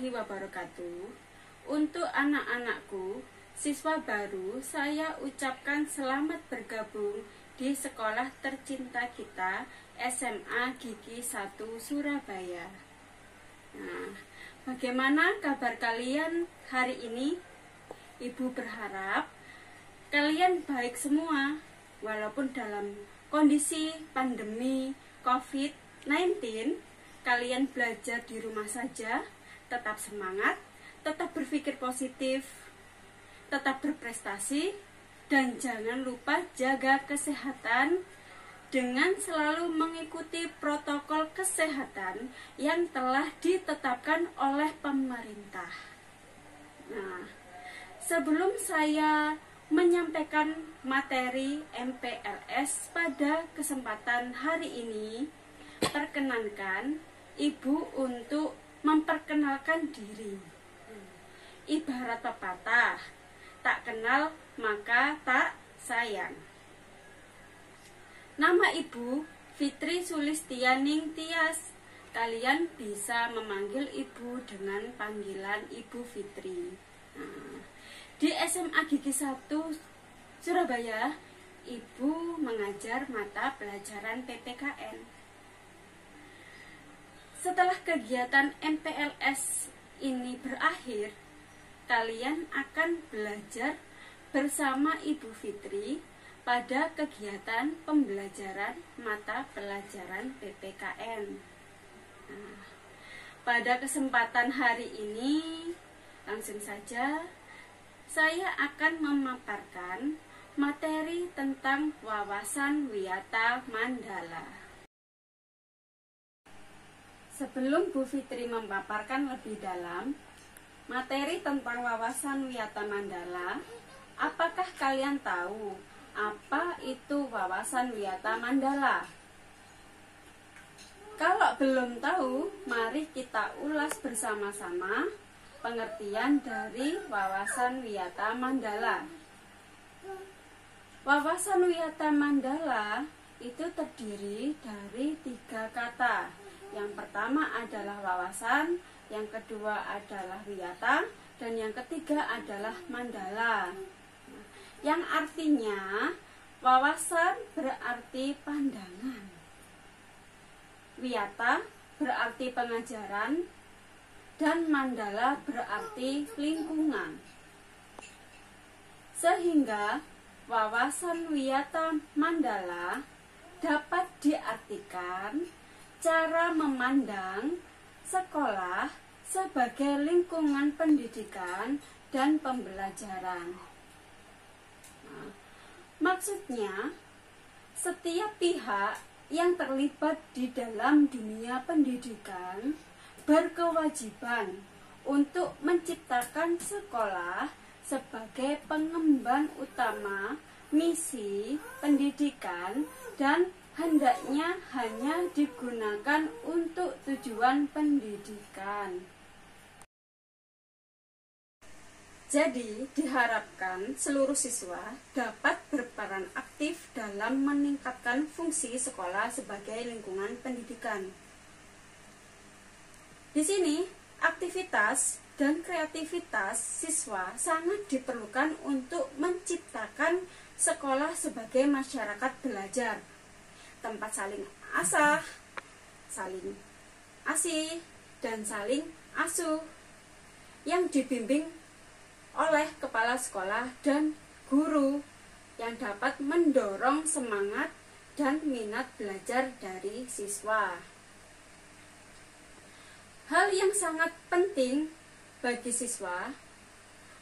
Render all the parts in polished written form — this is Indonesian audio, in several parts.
warahmatullahi wabarakatuh. Untuk anak-anakku, siswa baru, saya ucapkan selamat bergabung di sekolah tercinta kita, SMA Gigi 1 Surabaya. Nah, bagaimana kabar kalian hari ini? Ibu berharap kalian baik semua, walaupun dalam kondisi pandemi COVID-19, kalian belajar di rumah saja, tetap semangat, tetap berpikir positif, tetap berprestasi, dan jangan lupa jaga kesehatan dengan selalu mengikuti protokol kesehatan yang telah ditetapkan oleh pemerintah. Nah, sebelum saya menyampaikan materi MPLS pada kesempatan hari ini, perkenankan Ibu untuk memperkenalkan diri. Ibarat pepatah, tak kenal maka tak sayang. Nama Ibu Fitri Sulistianing Tias. Kalian bisa memanggil Ibu dengan panggilan Ibu Fitri. Nah, di SMA Gigi 1 Surabaya, Ibu mengajar mata pelajaran PPKN. Setelah kegiatan MPLS ini berakhir, kalian akan belajar bersama Ibu Fitri pada kegiatan pembelajaran mata pelajaran PPKN. Nah, pada kesempatan hari ini, langsung saja saya akan memaparkan materi tentang wawasan wiyata Mandala. Sebelum Bu Fitri memaparkan lebih dalam materi tentang wawasan wiyata Mandala, apakah kalian tahu apa itu wawasan wiyata Mandala? Kalau belum tahu, mari kita ulas bersama-sama pengertian dari wawasan wiyata Mandala. Wawasan wiyata Mandala itu terdiri dari 3 kata. Yang pertama adalah wawasan, yang kedua adalah wiyata, dan yang ketiga adalah mandala. Yang artinya, wawasan berarti pandangan, wiyata berarti pengajaran, dan mandala berarti lingkungan. Sehingga wawasan wiyata mandala dapat diartikan cara memandang sekolah sebagai lingkungan pendidikan dan pembelajaran. Nah, maksudnya, setiap pihak yang terlibat di dalam dunia pendidikan berkewajiban untuk menciptakan sekolah sebagai pengemban utama misi pendidikan dan hendaknya hanya digunakan untuk tujuan pendidikan. Jadi, diharapkan seluruh siswa dapat berperan aktif dalam meningkatkan fungsi sekolah sebagai lingkungan pendidikan. Di sini, aktivitas dan kreativitas siswa sangat diperlukan untuk menciptakan sekolah sebagai masyarakat belajar, tempat saling asah, saling asih, dan saling asuh, yang dibimbing oleh kepala sekolah dan guru yang dapat mendorong semangat dan minat belajar dari siswa. Hal yang sangat penting bagi siswa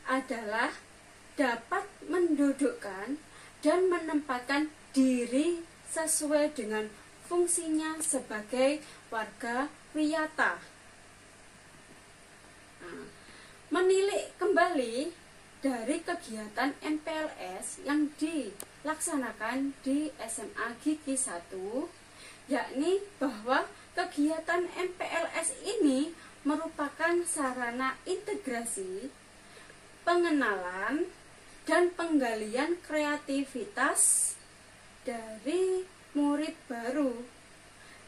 adalah dapat mendudukkan dan menempatkan diri sesuai dengan fungsinya sebagai warga wiyata. Nah, menilik kembali dari kegiatan MPLS yang dilaksanakan di SMA Gigi 1, yakni bahwa kegiatan MPLS ini merupakan sarana integrasi, pengenalan, dan penggalian kreativitas dari murid baru,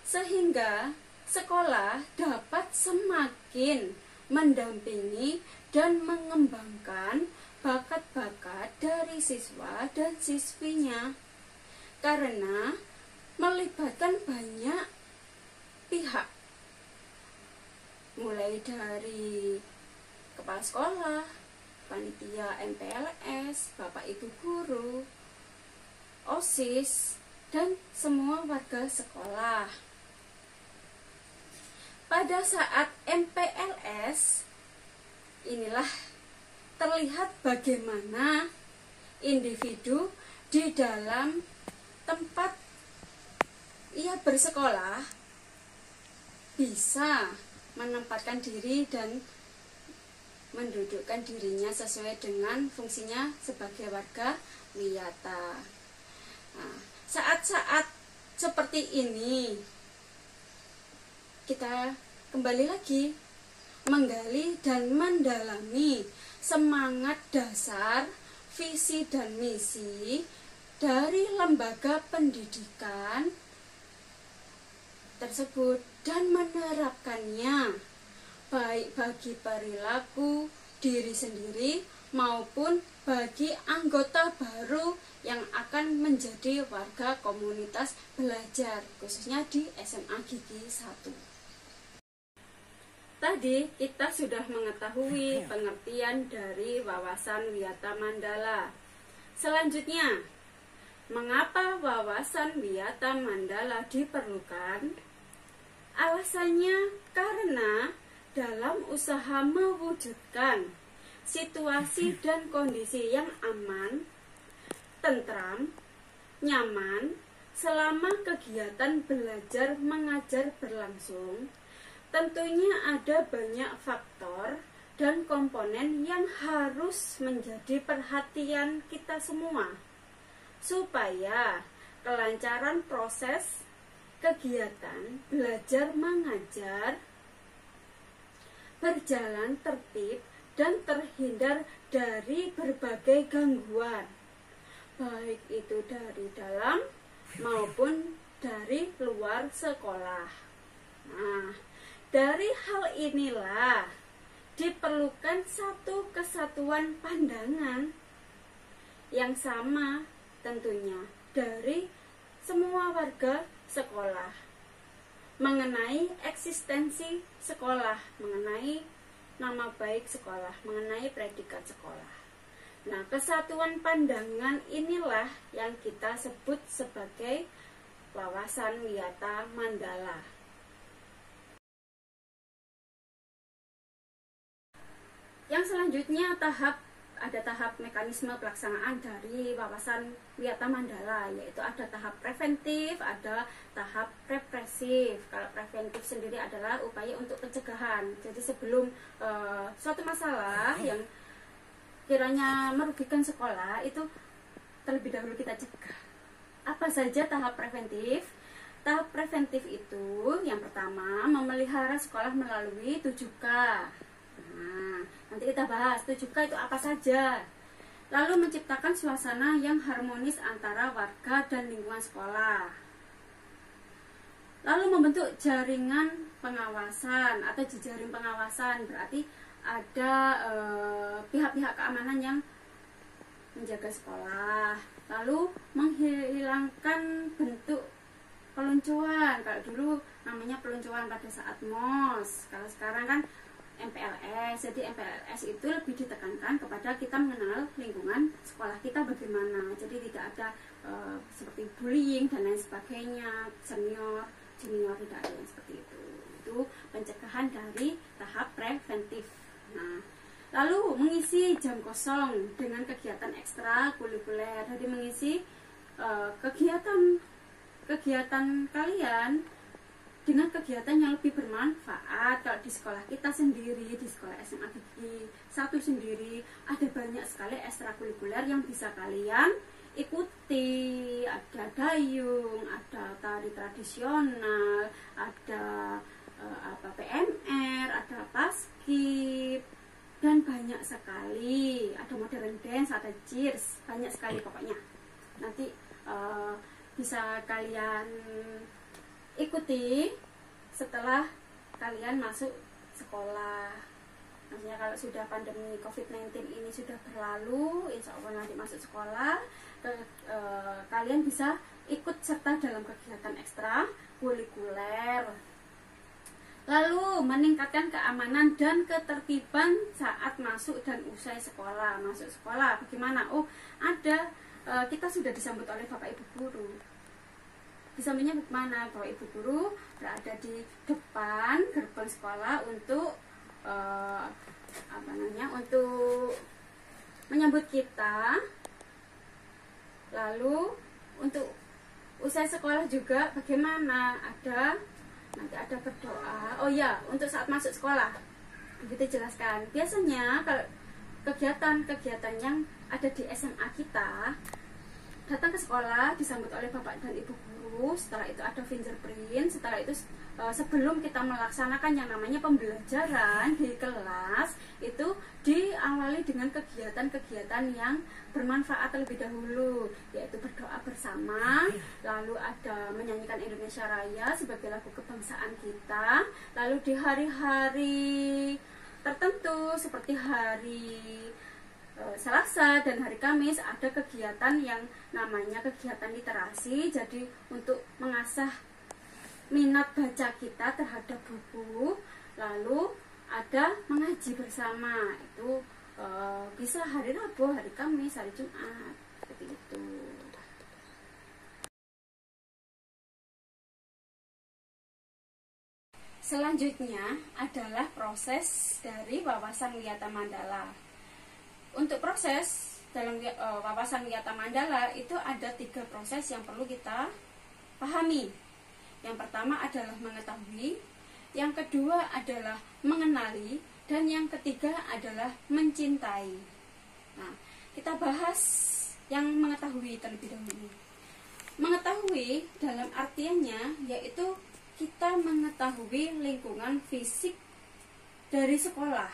sehingga sekolah dapat semakin mendampingi dan mengembangkan bakat-bakat dari siswa dan siswinya, karena melibatkan banyak pihak, mulai dari kepala sekolah, panitia MPLS, bapak ibu guru, OSIS, dan semua warga sekolah. Pada saat MPLS, inilah terlihat bagaimana individu di dalam tempat ia bersekolah bisa menempatkan diri dan mendudukkan dirinya sesuai dengan fungsinya sebagai warga wiyata. Nah, saat-saat seperti ini kita kembali lagi menggali dan mendalami semangat dasar, visi dan misi dari lembaga pendidikan tersebut dan menerapkannya baik bagi perilaku diri sendiri maupun bagi anggota baru yang akan menjadi warga komunitas belajar, khususnya di SMA Gigi 1. Tadi kita sudah mengetahui pengertian dari wawasan wiyata mandala. Selanjutnya, mengapa wawasan wiyata mandala diperlukan? Alasannya karena dalam usaha mewujudkan situasi dan kondisi yang aman, tentram, nyaman selama kegiatan belajar mengajar berlangsung, tentunya ada banyak faktor dan komponen yang harus menjadi perhatian kita semua supaya kelancaran proses kegiatan belajar mengajar berjalan tertib dan terhindar dari berbagai gangguan, baik itu dari dalam maupun dari luar sekolah. Nah, dari hal inilah diperlukan satu kesatuan pandangan yang sama tentunya dari semua warga sekolah mengenai eksistensi sekolah, mengenai nama baik sekolah, mengenai predikat sekolah. Nah, kesatuan pandangan inilah yang kita sebut sebagai wawasan wiyata mandala. Yang selanjutnya ada tahap mekanisme pelaksanaan dari wawasan wiyata mandala, yaitu ada tahap preventif, ada tahap represif. Kalau preventif sendiri adalah upaya untuk pencegahan. Jadi sebelum suatu masalah yang kiranya merugikan sekolah itu terlebih dahulu kita cegah. Apa saja tahap preventif? Tahap preventif itu yang pertama memelihara sekolah melalui 7K. Nah, nanti kita bahas 7K itu apa saja. Lalu menciptakan suasana yang harmonis antara warga dan lingkungan sekolah. Lalu membentuk jaringan pengawasan atau jejaring pengawasan, berarti ada pihak-pihak keamanan yang menjaga sekolah. Lalu menghilangkan bentuk peluncuran. Kalau dulu namanya peluncuran pada saat MOS, kalau sekarang kan MPLS. Jadi MPLS itu lebih ditekankan kepada kita mengenal lingkungan sekolah kita bagaimana. Jadi tidak ada seperti bullying dan lain sebagainya, senior, junior, tidak ada yang seperti itu. Itu pencegahan dari tahap preventif. Nah, lalu mengisi jam kosong dengan kegiatan ekstra kurikuler. Jadi mengisi kegiatan kalian dengan kegiatan yang lebih bermanfaat. Kalau di sekolah kita sendiri, di sekolah SMA Gigi 1 sendiri, ada banyak sekali ekstrakurikuler yang bisa kalian ikuti. Ada dayung, ada tari tradisional, ada PMR, ada paskib, dan banyak sekali. Ada modern dance, ada cheers, banyak sekali pokoknya. Nanti bisa kalian ikuti setelah kalian masuk sekolah. Maksudnya kalau sudah pandemi COVID-19 ini sudah berlalu, insya Allah nanti masuk sekolah, kalian bisa ikut serta dalam kegiatan ekstra kurikuler. Lalu meningkatkan keamanan dan ketertiban saat masuk dan usai sekolah. Masuk sekolah bagaimana? Oh, ada kita sudah disambut oleh Bapak Ibu guru. Disambutnya bagaimana? Bapak Ibu guru berada di depan gerbang sekolah untuk untuk menyambut kita. Lalu untuk usai sekolah juga bagaimana? Nanti ada berdoa. Oh ya, untuk saat masuk sekolah kita jelaskan. Biasanya kalau kegiatan-kegiatan yang ada di SMA kita, datang ke sekolah disambut oleh Bapak dan Ibu guru. Setelah itu ada fingerprint. Setelah itu sebelum kita melaksanakan yang namanya pembelajaran di kelas, itu diawali dengan kegiatan-kegiatan yang bermanfaat terlebih dahulu, yaitu berdoa bersama, lalu ada menyanyikan Indonesia Raya sebagai lagu kebangsaan kita. Lalu di hari-hari tertentu seperti hari Selasa dan hari Kamis ada kegiatan yang namanya kegiatan literasi. Jadi untuk mengasah minat baca kita terhadap buku. Lalu ada mengaji bersama, itu bisa hari Rabu, hari Kamis, hari Jumat, seperti itu. Selanjutnya adalah proses dari wawasan wiyata mandala. Untuk proses dalam wawasan wiyata mandala itu ada 3 proses yang perlu kita pahami. Yang pertama adalah mengetahui, yang kedua adalah mengenali, dan yang ketiga adalah mencintai. Nah, kita bahas yang mengetahui terlebih dahulu. Mengetahui dalam artiannya yaitu kita mengetahui lingkungan fisik dari sekolah.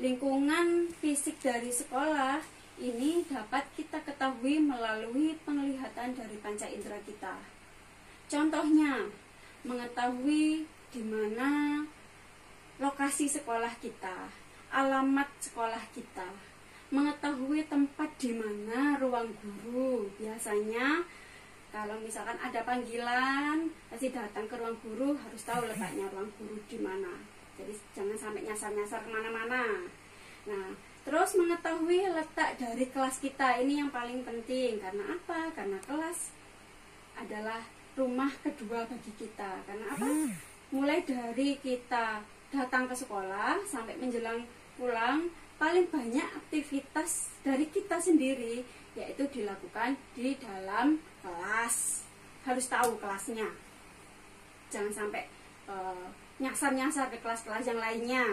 Lingkungan fisik dari sekolah ini dapat kita ketahui melalui penglihatan dari panca indera kita. Contohnya, mengetahui di mana lokasi sekolah kita, alamat sekolah kita, mengetahui tempat di mana ruang guru. Biasanya kalau misalkan ada panggilan, pasti datang ke ruang guru, harus tahu letaknya ruang guru di mana. Jadi jangan sampai nyasar-nyasar kemana-mana. Nah, terus mengetahui letak dari kelas kita, ini yang paling penting. Karena apa? Karena kelas adalah rumah kedua bagi kita. Karena apa? Mulai dari kita datang ke sekolah sampai menjelang pulang, paling banyak aktivitas dari kita sendiri yaitu dilakukan di dalam kelas. Harus tahu kelasnya, jangan sampai nyasar-nyasar ke kelas-kelas yang lainnya.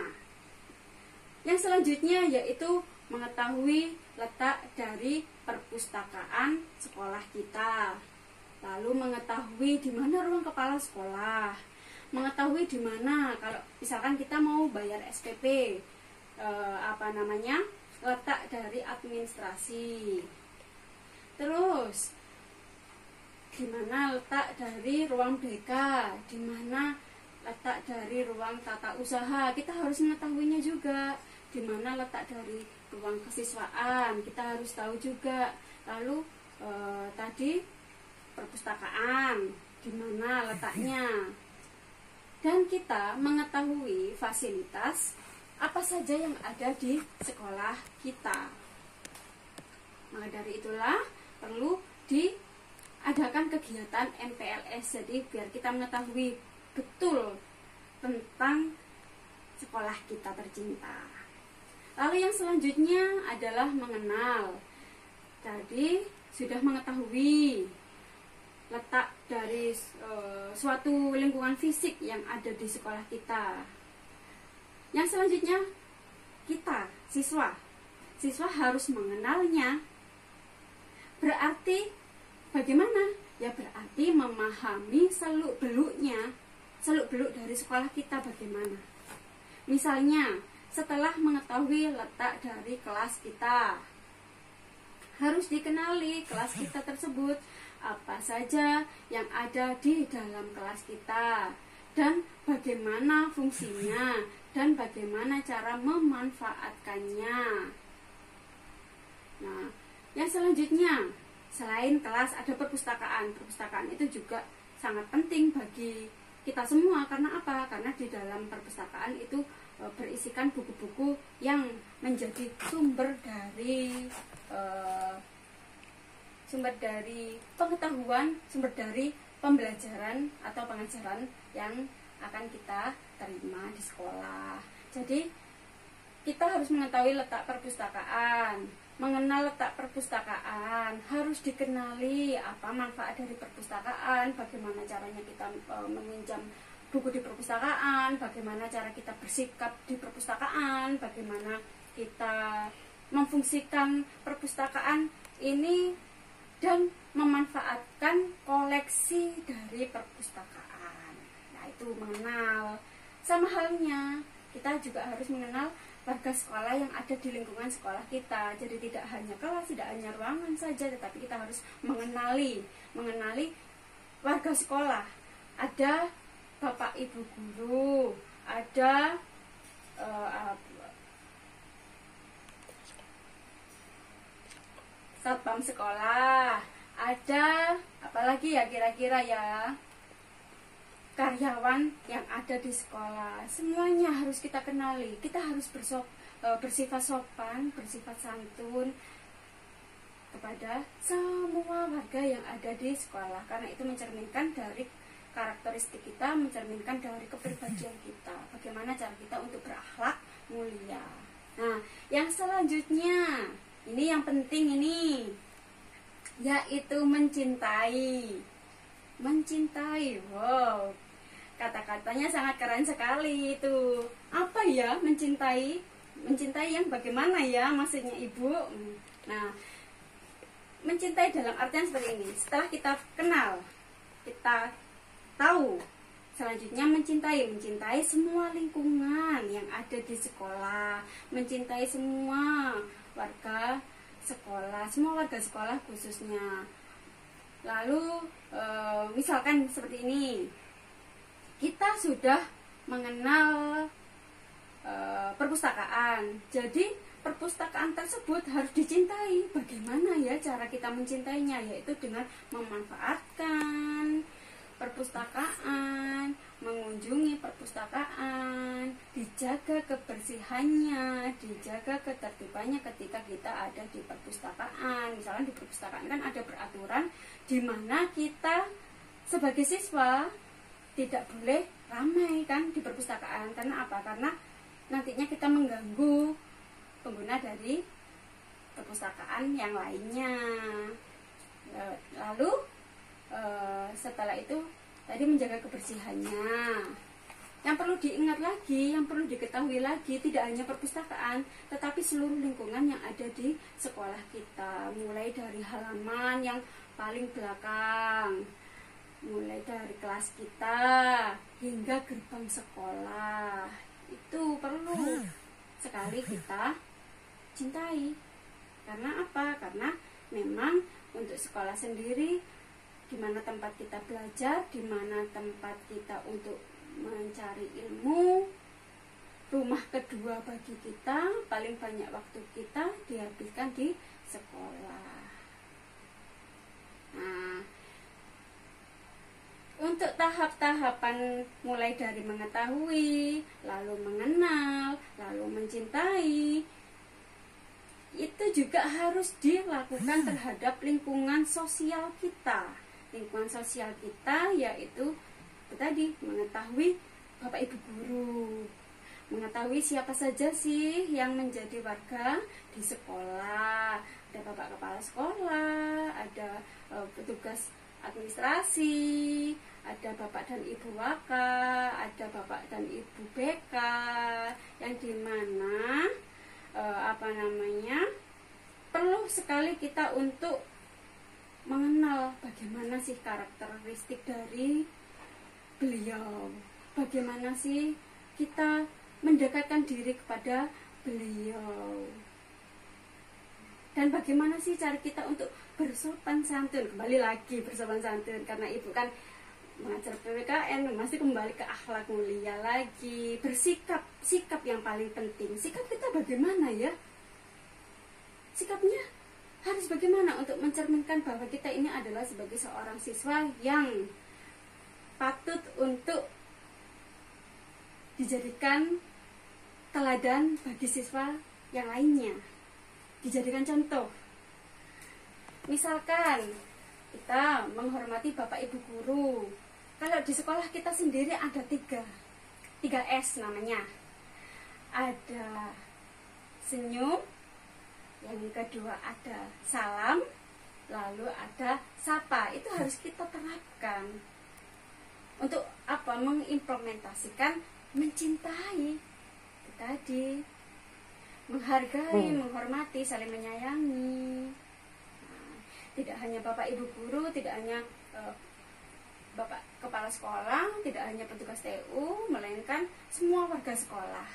Yang selanjutnya yaitu mengetahui letak dari perpustakaan sekolah kita. Lalu mengetahui di mana ruang kepala sekolah, mengetahui di mana kalau misalkan kita mau bayar SPP, letak dari administrasi. Terus di mana letak dari ruang BK, di mana letak dari ruang tata usaha, kita harus mengetahuinya juga. Di mana letak dari ruang kesiswaan, kita harus tahu juga. Lalu tadi perpustakaan, di mana letaknya. Dan kita mengetahui fasilitas apa saja yang ada di sekolah kita. Maka dari itulah perlu diadakan kegiatan MPLS. Jadi biar kita mengetahui betul tentang sekolah kita tercinta. Lalu yang selanjutnya adalah mengenal. Jadi sudah mengetahui letak dari suatu lingkungan fisik yang ada di sekolah kita. Yang selanjutnya kita, siswa harus mengenalnya. Berarti bagaimana? Ya berarti memahami seluk-beluknya, seluk-beluk dari sekolah kita bagaimana. Misalnya, setelah mengetahui letak dari kelas kita, harus dikenali kelas kita tersebut, apa saja yang ada di dalam kelas kita, dan bagaimana fungsinya, dan bagaimana cara memanfaatkannya. Nah, yang selanjutnya, selain kelas ada perpustakaan. Perpustakaan itu juga sangat penting bagi kita semua. Karena apa? Karena di dalam perpustakaan itu berisikan buku-buku yang menjadi sumber dari pengetahuan, sumber dari pembelajaran atau pengajaran yang akan kita terima di sekolah. Jadi kita harus mengetahui letak perpustakaan. Mengenal letak perpustakaan, harus dikenali apa manfaat dari perpustakaan, bagaimana caranya kita meminjam buku di perpustakaan, bagaimana cara kita bersikap di perpustakaan, bagaimana kita memfungsikan perpustakaan ini dan memanfaatkan koleksi dari perpustakaan. Nah, itu mengenal. Sama halnya, kita juga harus mengenal warga sekolah yang ada di lingkungan sekolah kita. Jadi tidak hanya kelas, tidak hanya ruangan saja, tetapi kita harus mengenali warga sekolah. Ada bapak ibu guru, ada satpam sekolah, ada apalagi ya kira-kira ya, karyawan yang ada di sekolah. Semuanya harus kita kenali. Kita harus bersifat sopan, bersifat santun kepada semua warga yang ada di sekolah, karena itu mencerminkan dari karakteristik kita, mencerminkan dari kepribadian kita, bagaimana cara kita untuk berakhlak mulia. Nah, yang selanjutnya, ini yang penting ini, yaitu mencintai. Wow, kata-katanya sangat keren sekali itu. Apa ya mencintai? Mencintai yang bagaimana ya maksudnya Ibu? Nah, mencintai dalam artian seperti ini. Setelah kita kenal, kita tahu, selanjutnya mencintai semua lingkungan yang ada di sekolah, mencintai semua warga sekolah, semua warga sekolah khususnya. Lalu misalkan seperti ini, kita sudah mengenal perpustakaan, jadi perpustakaan tersebut harus dicintai. Bagaimana ya cara kita mencintainya? Yaitu dengan memanfaatkan perpustakaan, mengunjungi perpustakaan, dijaga kebersihannya, dijaga ketertibannya ketika kita ada di perpustakaan. Misalkan di perpustakaan kan ada peraturan di mana kita sebagai siswa tidak boleh ramai kan di perpustakaan. Karena apa? Karena nantinya kita mengganggu pengguna dari perpustakaan yang lainnya. Lalu setelah itu tadi menjaga kebersihannya. Yang perlu diingat lagi, yang perlu diketahui lagi, tidak hanya perpustakaan, tetapi seluruh lingkungan yang ada di sekolah kita, mulai dari halaman yang paling belakang, mulai dari kelas kita hingga gerbang sekolah. Itu perlu sekali kita cintai. Karena apa? Karena memang untuk sekolah sendiri, di mana tempat kita belajar, di mana tempat kita untuk mencari ilmu, rumah kedua bagi kita, paling banyak waktu kita dihabiskan di sekolah. Nah, untuk tahap-tahapan mulai dari mengetahui, lalu mengenal, lalu mencintai, itu juga harus dilakukan terhadap lingkungan sosial kita. Lingkungan sosial kita yaitu tadi mengetahui Bapak Ibu guru, mengetahui siapa saja sih yang menjadi warga di sekolah. Ada Bapak Kepala Sekolah, ada petugas administrasi, ada Bapak dan Ibu Waka, ada Bapak dan Ibu BK, yang dimana perlu sekali kita untuk mengenal bagaimana sih karakteristik dari beliau, bagaimana sih kita mendekatkan diri kepada beliau, dan bagaimana sih cara kita untuk bersopan santun. Kembali lagi bersopan santun, karena Ibu kan mengajar PPKN masih kembali ke akhlak mulia lagi, sikap yang paling penting. Sikap kita bagaimana ya? Sikapnya harus bagaimana untuk mencerminkan bahwa kita ini adalah sebagai seorang siswa yang patut untuk dijadikan teladan bagi siswa yang lainnya, dijadikan contoh. Misalkan kita menghormati bapak ibu guru. Kalau di sekolah kita sendiri ada tiga S namanya. Ada senyum, yang kedua ada salam, lalu ada sapa. Itu harus kita terapkan. Untuk apa? Mengimplementasikan mencintai. Itu tadi. Menghargai, menghormati, saling menyayangi. Nah, tidak hanya bapak ibu guru, tidak hanya bapak kepala sekolah, tidak hanya petugas TU, melainkan semua warga sekolah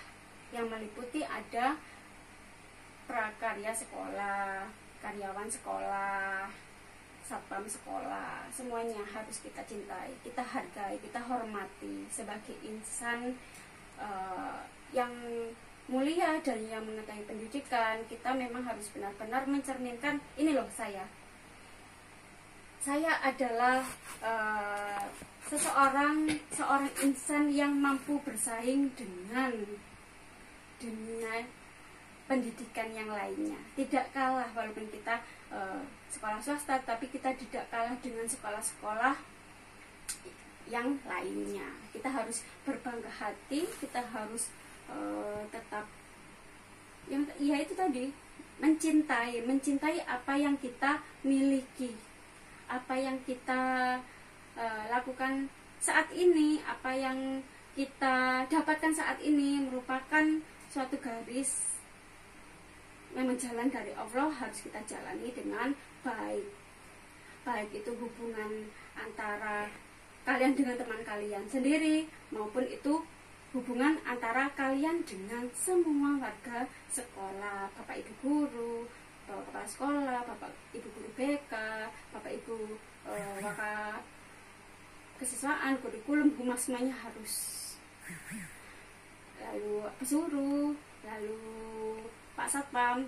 yang meliputi ada prakarya sekolah, karyawan sekolah, satpam sekolah, semuanya harus kita cintai, kita hargai, kita hormati sebagai insan yang mulia dan yang mengetahui pendidikan. Kita memang harus benar-benar mencerminkan, ini loh saya adalah seorang insan yang mampu bersaing dengan pendidikan yang lainnya. Tidak kalah, walaupun kita sekolah swasta, tapi kita tidak kalah dengan sekolah-sekolah yang lainnya. Kita harus berbangga hati, kita harus tetap ya itu tadi, mencintai apa yang kita miliki, apa yang kita lakukan saat ini, apa yang kita dapatkan saat ini merupakan suatu garis, memang jalan dari Allah, harus kita jalani dengan baik. Baik itu hubungan antara kalian dengan teman kalian sendiri, maupun itu hubungan antara kalian dengan semua warga sekolah, bapak ibu guru, bapak kepala sekolah, bapak ibu guru BK, bapak ibu waka kesiswaan, kurikulum, humas, semuanya harus. Lalu pesuruh, lalu Pak Satpam,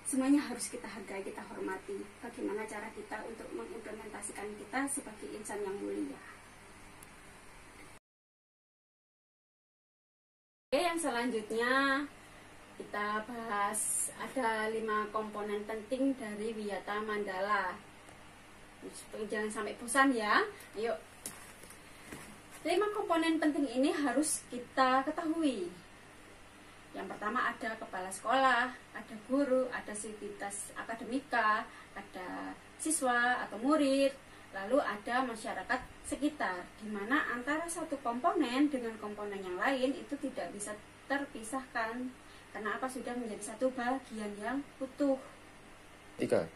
semuanya harus kita hargai, kita hormati. Bagaimana cara kita untuk mengimplementasikan kita sebagai insan yang mulia. Oke, yang selanjutnya kita bahas ada 5 komponen penting dari Wiyata Mandala. Jangan sampai bosan ya. Yuk. 5 komponen penting ini harus kita ketahui. Yang pertama ada kepala sekolah, ada guru, ada sivitas akademika, ada siswa atau murid, lalu ada masyarakat sekitar, di mana antara satu komponen dengan komponen yang lain itu tidak bisa terpisahkan. Kenapa? Sudah menjadi satu bagian yang utuh. 3.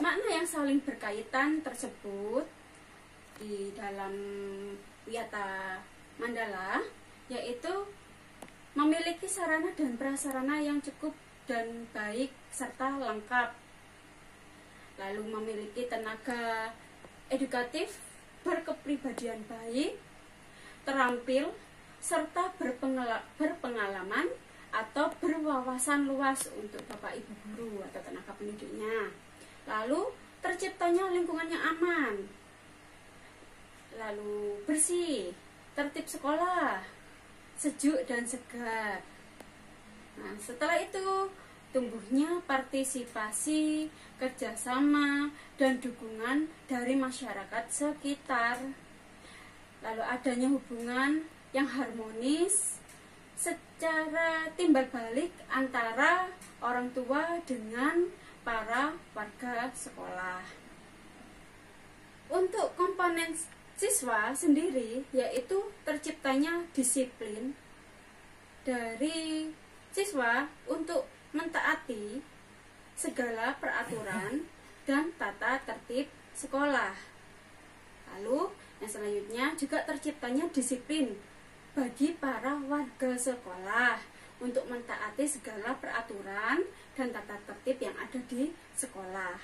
Makna yang saling berkaitan tersebut di dalam Wiyata Mandala yaitu memiliki sarana dan prasarana yang cukup dan baik serta lengkap, lalu memiliki tenaga edukatif, berkepribadian baik, terampil, serta berpengalaman atau berwawasan luas untuk bapak ibu guru atau tenaga pendidiknya. Lalu terciptanya lingkungan yang aman, lalu bersih, tertib sekolah, sejuk dan segar. Nah, setelah itu tumbuhnya partisipasi, kerjasama, dan dukungan dari masyarakat sekitar. Lalu adanya hubungan yang harmonis secara timbal balik antara orang tua dengan para warga sekolah. Untuk komponen siswa sendiri yaitu terciptanya disiplin dari siswa untuk mentaati segala peraturan dan tata tertib sekolah. Lalu yang selanjutnya juga terciptanya disiplin bagi para warga sekolah untuk mentaati segala peraturan dan tata tertib yang ada di sekolah.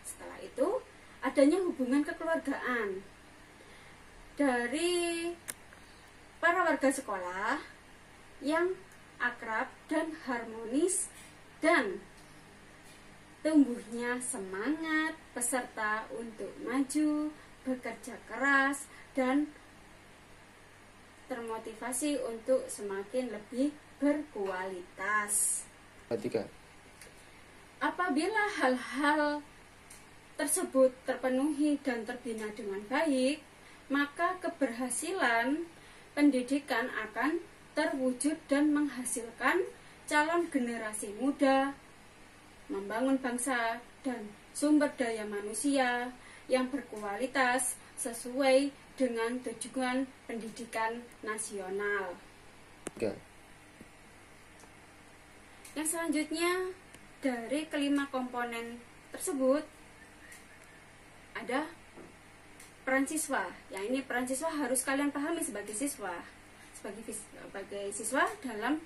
Setelah itu adanya hubungan kekeluargaan. dari para warga sekolah yang akrab dan harmonis, dan tumbuhnya semangat peserta untuk maju, bekerja keras, dan termotivasi untuk semakin lebih berkualitas. Tiga. Apabila hal-hal tersebut terpenuhi dan terbina dengan baik, maka keberhasilan pendidikan akan terwujud dan menghasilkan calon generasi muda, membangun bangsa dan sumber daya manusia yang berkualitas sesuai dengan tujuan pendidikan nasional. Tiga. Yang selanjutnya, dari kelima komponen tersebut ada peran siswa. Yang ini peran siswa harus kalian pahami sebagai siswa, sebagai siswa dalam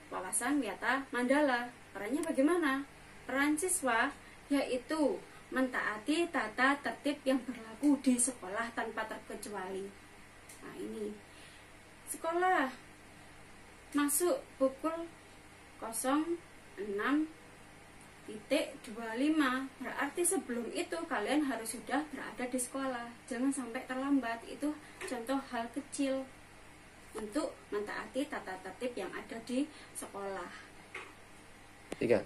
wawasan Wiyata Mandala. Perannya bagaimana? Peran siswa yaitu mentaati tata tertib yang berlaku di sekolah tanpa terkecuali. Nah, ini sekolah masuk pukul 06.25, berarti sebelum itu kalian harus sudah berada di sekolah. Jangan sampai terlambat. Itu contoh hal kecil untuk mentaati tata tertib yang ada di sekolah. Tiga.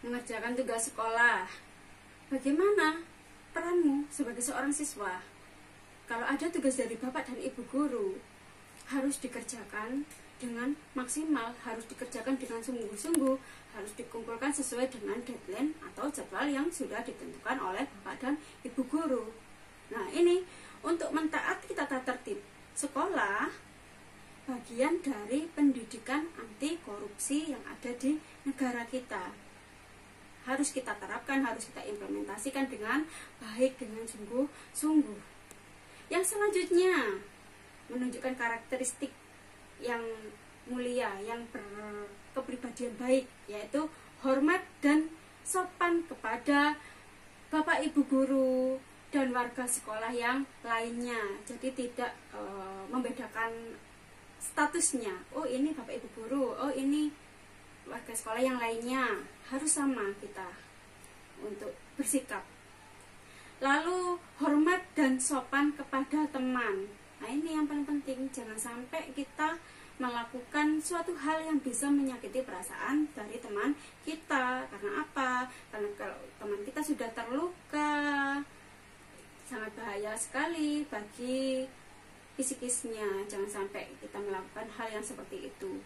Mengerjakan tugas sekolah. Bagaimana peranmu sebagai seorang siswa? Kalau ada tugas dari bapak dan ibu guru, harus dikerjakan dengan maksimal, harus dikerjakan dengan sungguh-sungguh, harus dikumpulkan sesuai dengan deadline atau jadwal yang sudah ditentukan oleh bapak dan ibu guru. Nah, ini untuk mentaati tata tertib sekolah, bagian dari pendidikan anti korupsi yang ada di negara kita. Harus kita terapkan, harus kita implementasikan dengan baik, dengan sungguh-sungguh. Yang selanjutnya, menunjukkan karakteristik yang mulia, yang berkepribadian baik, yaitu hormat dan sopan kepada bapak ibu guru dan warga sekolah yang lainnya. Jadi tidak membedakan statusnya. Oh, ini bapak ibu guru, oh ini warga sekolah yang lainnya. Harus sama kita untuk bersikap. Lalu hormat dan sopan kepada teman. Nah, ini yang paling penting. Jangan sampai kita melakukan suatu hal yang bisa menyakiti perasaan dari teman kita. Karena apa? Karena kalau teman kita sudah terluka, sangat bahaya sekali bagi psikisnya. Jangan sampai kita melakukan hal yang seperti itu.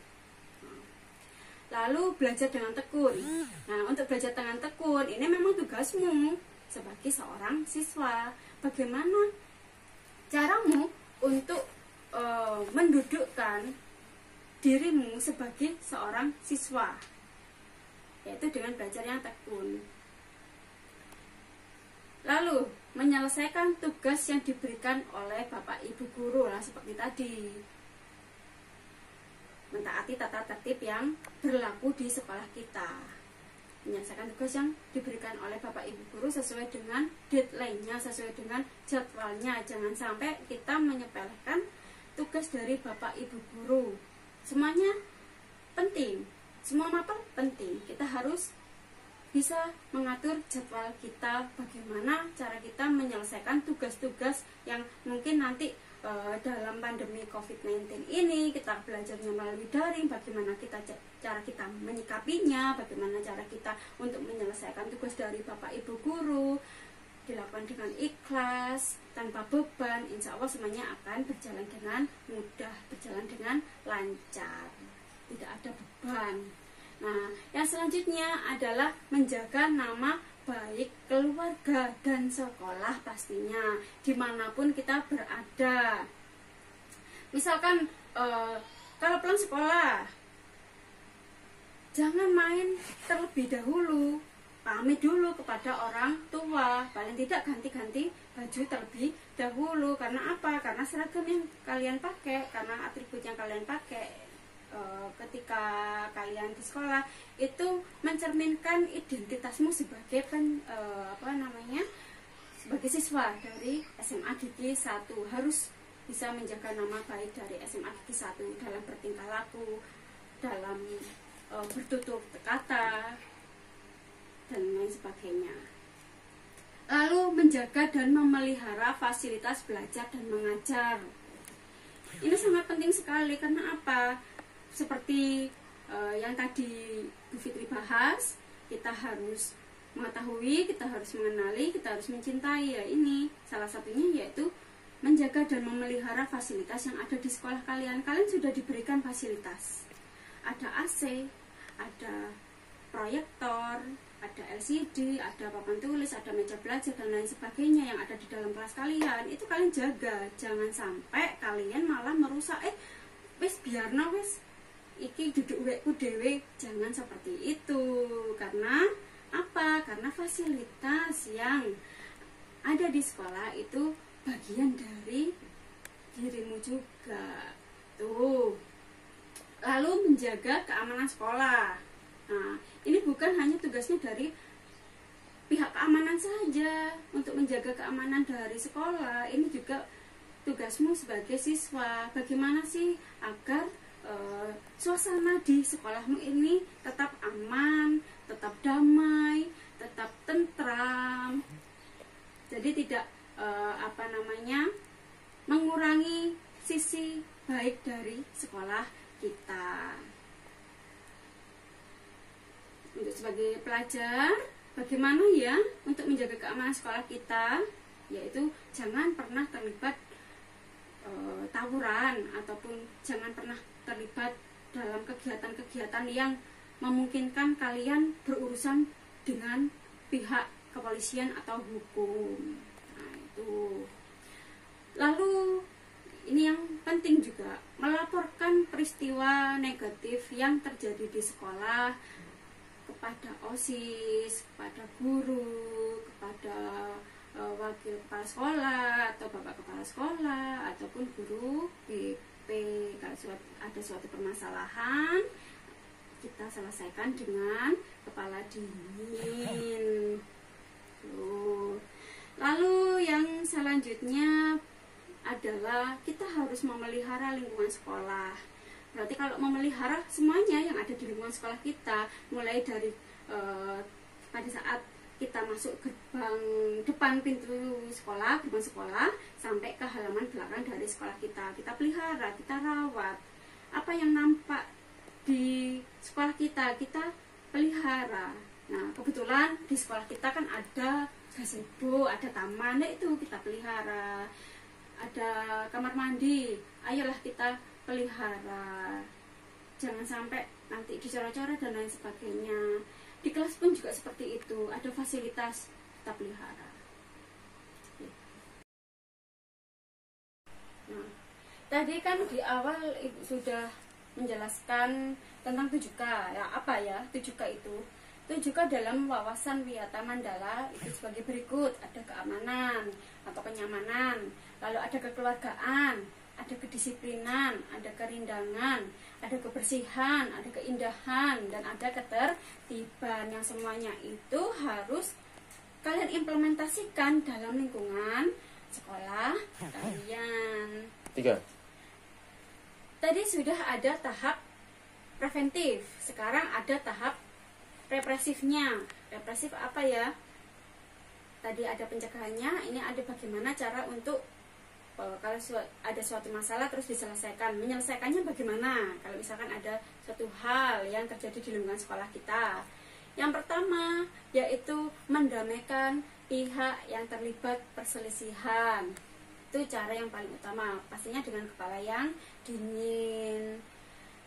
Lalu belajar dengan tekun. Nah, untuk belajar dengan tekun, ini memang tugasmu sebagai seorang siswa. Bagaimana caramu untuk mendudukkan dirimu sebagai seorang siswa, yaitu dengan belajar yang tekun. Lalu menyelesaikan tugas yang diberikan oleh bapak ibu guru, lah seperti tadi, mentaati tata tertib yang berlaku di sekolah kita, menyelesaikan tugas yang diberikan oleh bapak ibu guru sesuai dengan deadline-nya, sesuai dengan jadwalnya. Jangan sampai kita menyepelekan tugas dari bapak ibu guru. Semuanya penting, semua mapel penting. Kita harus bisa mengatur jadwal kita, bagaimana cara kita menyelesaikan tugas-tugas yang mungkin nanti dalam pandemi COVID-19 ini kita belajarnya melalui daring. Bagaimana cara kita menyikapinya, bagaimana cara kita untuk menyelesaikan tugas dari bapak ibu guru, dilakukan dengan ikhlas, tanpa beban. Insya Allah semuanya akan berjalan dengan mudah, berjalan dengan lancar, tidak ada beban. Nah, yang selanjutnya adalah menjaga nama baik keluarga dan sekolah pastinya, dimanapun kita berada. Misalkan kalau pulang sekolah, jangan main terlebih dahulu, pamit dulu kepada orang tua, paling tidak ganti-ganti baju terlebih dahulu. Karena apa? Karena seragam yang kalian pakai, karena atribut yang kalian pakai ketika kalian di sekolah itu mencerminkan identitasmu sebagai sebagai siswa dari SMA Gigi 1 harus bisa menjaga nama baik dari SMA Gigi 1 dalam bertingkah laku, dalam bertutur kata, dan lain sebagainya. Lalu menjaga dan memelihara fasilitas belajar dan mengajar. Ini sangat penting sekali karena apa? Seperti yang tadi Bu Fitri bahas, kita harus mengetahui, kita harus mengenali, kita harus mencintai. Ya, ini salah satunya yaitu menjaga dan memelihara fasilitas yang ada di sekolah kalian. Kalian sudah diberikan fasilitas. Ada AC, ada proyektor, ada LCD, ada papan tulis, ada meja belajar dan lain sebagainya yang ada di dalam kelas kalian. Itu kalian jaga, jangan sampai kalian malah merusak. Wes biarno wes iki duduk wekku dewe, jangan seperti itu. Karena apa? Karena fasilitas yang ada di sekolah itu bagian dari dirimu juga. Tuh. Lalu menjaga keamanan sekolah. Nah, ini bukan hanya tugasnya dari pihak keamanan saja untuk menjaga keamanan dari sekolah. Ini juga tugasmu sebagai siswa. Bagaimana sih agar suasana di sekolahmu ini tetap aman, tetap damai, tetap tentram. Jadi tidak mengurangi sisi baik dari sekolah kita. Untuk sebagai pelajar, bagaimana ya untuk menjaga keamanan sekolah kita? Yaitu jangan pernah terlibat tawuran ataupun jangan pernah terlibat dalam kegiatan-kegiatan yang memungkinkan kalian berurusan dengan pihak kepolisian atau hukum. Nah, itu. Lalu ini yang penting juga, melaporkan peristiwa negatif yang terjadi di sekolah kepada OSIS, kepada guru, kepada wakil kepala sekolah atau bapak kepala sekolah ataupun guru BP. Kalau ada suatu permasalahan, kita selesaikan dengan kepala dingin. Lalu yang selanjutnya adalah kita harus memelihara lingkungan sekolah. Berarti kalau memelihara semuanya yang ada di lingkungan sekolah kita, mulai dari pada saat kita masuk gerbang depan pintu sekolah, gerbang sekolah, sampai ke halaman belakang dari sekolah kita pelihara, kita rawat. Apa yang nampak di sekolah kita pelihara. Nah, kebetulan di sekolah kita kan ada gazebo, ada taman, itu kita pelihara. Ada kamar mandi, ayolah kita pelihara. Jangan sampai nanti dicoret-coret dan lain sebagainya. Di kelas pun juga seperti itu, ada fasilitas, kita pelihara. Nah, tadi kan di awal Ibu sudah menjelaskan tentang 7K. Ya, apa ya 7K itu? 7K dalam wawasan Wiyata Mandala itu sebagai berikut. Ada keamanan atau kenyamanan, lalu ada kekeluargaan, ada kedisiplinan, ada kerindangan, ada kebersihan, ada keindahan, dan ada ketertiban. Yang semuanya itu harus kalian implementasikan dalam lingkungan sekolah kalian. 3. Tadi sudah ada tahap preventif, sekarang ada tahap represifnya. Represif apa ya? Tadi ada pencegahannya, ini ada bagaimana cara untuk kalau ada suatu masalah terus diselesaikan. Menyelesaikannya bagaimana? Kalau misalkan ada suatu hal yang terjadi di lingkungan sekolah kita. Yang pertama yaitu mendamaikan pihak yang terlibat perselisihan. Itu cara yang paling utama, pastinya dengan kepala yang dingin.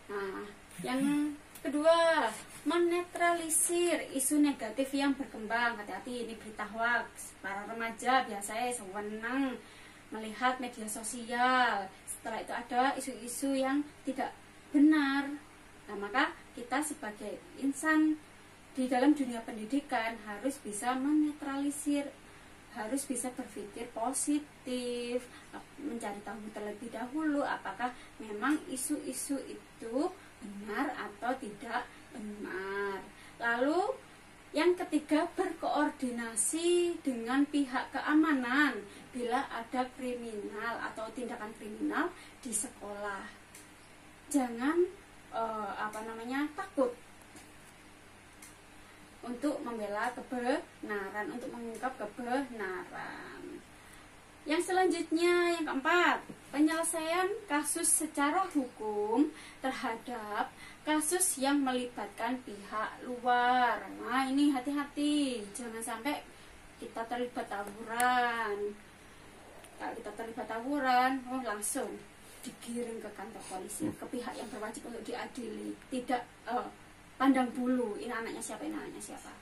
Nah, yang kedua, menetralisir isu negatif yang berkembang. Hati-hati, ini berita hoax. Para remaja biasanya senang melihat media sosial. Setelah itu ada isu-isu yang tidak benar. Nah, maka kita sebagai insan di dalam dunia pendidikan harus bisa menetralisir, harus bisa berpikir positif, mencari tahu terlebih dahulu apakah memang isu-isu itu benar atau tidak benar. Lalu Yang ketiga, berkoordinasi dengan pihak keamanan bila ada kriminal atau tindakan kriminal di sekolah. Jangan takut untuk membela kebenaran, untuk mengungkap kebenaran. Yang selanjutnya, yang keempat, penyelesaian kasus secara hukum terhadap kasus yang melibatkan pihak luar. Nah, ini hati-hati, jangan sampai kita terlibat tawuran. Kalau kita terlibat tawuran, langsung digiring ke kantor polisi, ke pihak yang berwajib untuk diadili. Tidak pandang bulu, ini anaknya siapa, ini anaknya siapa.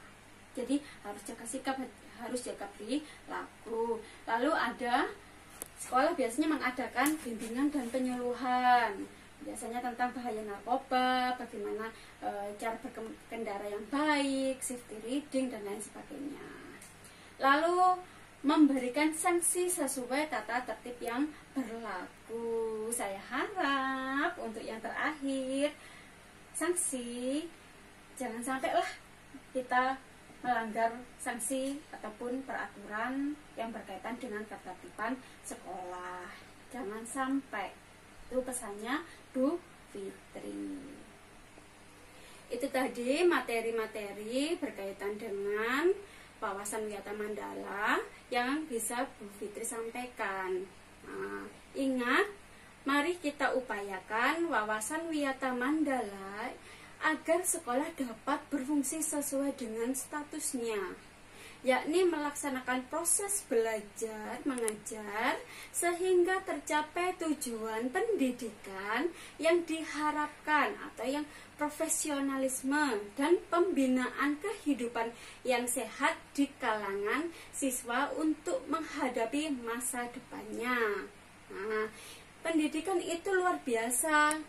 Jadi harus jaga sikap, harus jaga perilaku. Lalu ada sekolah biasanya mengadakan bimbingan dan penyuluhan, biasanya tentang bahaya narkoba, bagaimana cara berkendara yang baik, safety reading, dan lain sebagainya. Lalu memberikan sanksi sesuai tata tertib yang berlaku. Saya harap untuk yang terakhir, sanksi, jangan sampai lah kita melanggar sanksi ataupun peraturan yang berkaitan dengan ketertiban sekolah. Jangan sampai. Itu pesannya Bu Fitri. Itu tadi materi-materi berkaitan dengan wawasan Wiyata Mandala yang bisa Bu Fitri sampaikan. Nah, ingat, mari kita upayakan wawasan Wiyata Mandala agar sekolah dapat berfungsi sesuai dengan statusnya, yakni melaksanakan proses belajar mengajar sehingga tercapai tujuan pendidikan yang diharapkan atau yang profesionalisme dan pembinaan kehidupan yang sehat di kalangan siswa untuk menghadapi masa depannya. Nah, pendidikan itu luar biasa,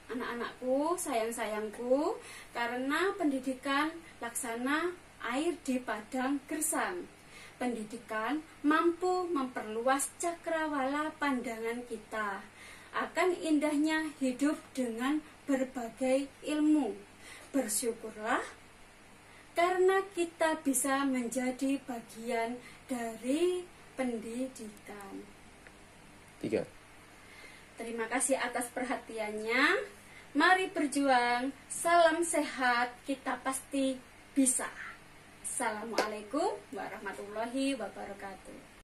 anak-anakku, sayang-sayangku, karena pendidikan laksana air di padang gersang. Pendidikan mampu memperluas cakrawala pandangan kita akan indahnya hidup dengan berbagai ilmu. Bersyukurlah karena kita bisa menjadi bagian dari pendidikan. 3. Terima kasih atas perhatiannya. Mari berjuang, salam sehat, kita pasti bisa. Assalamualaikum warahmatullahi wabarakatuh.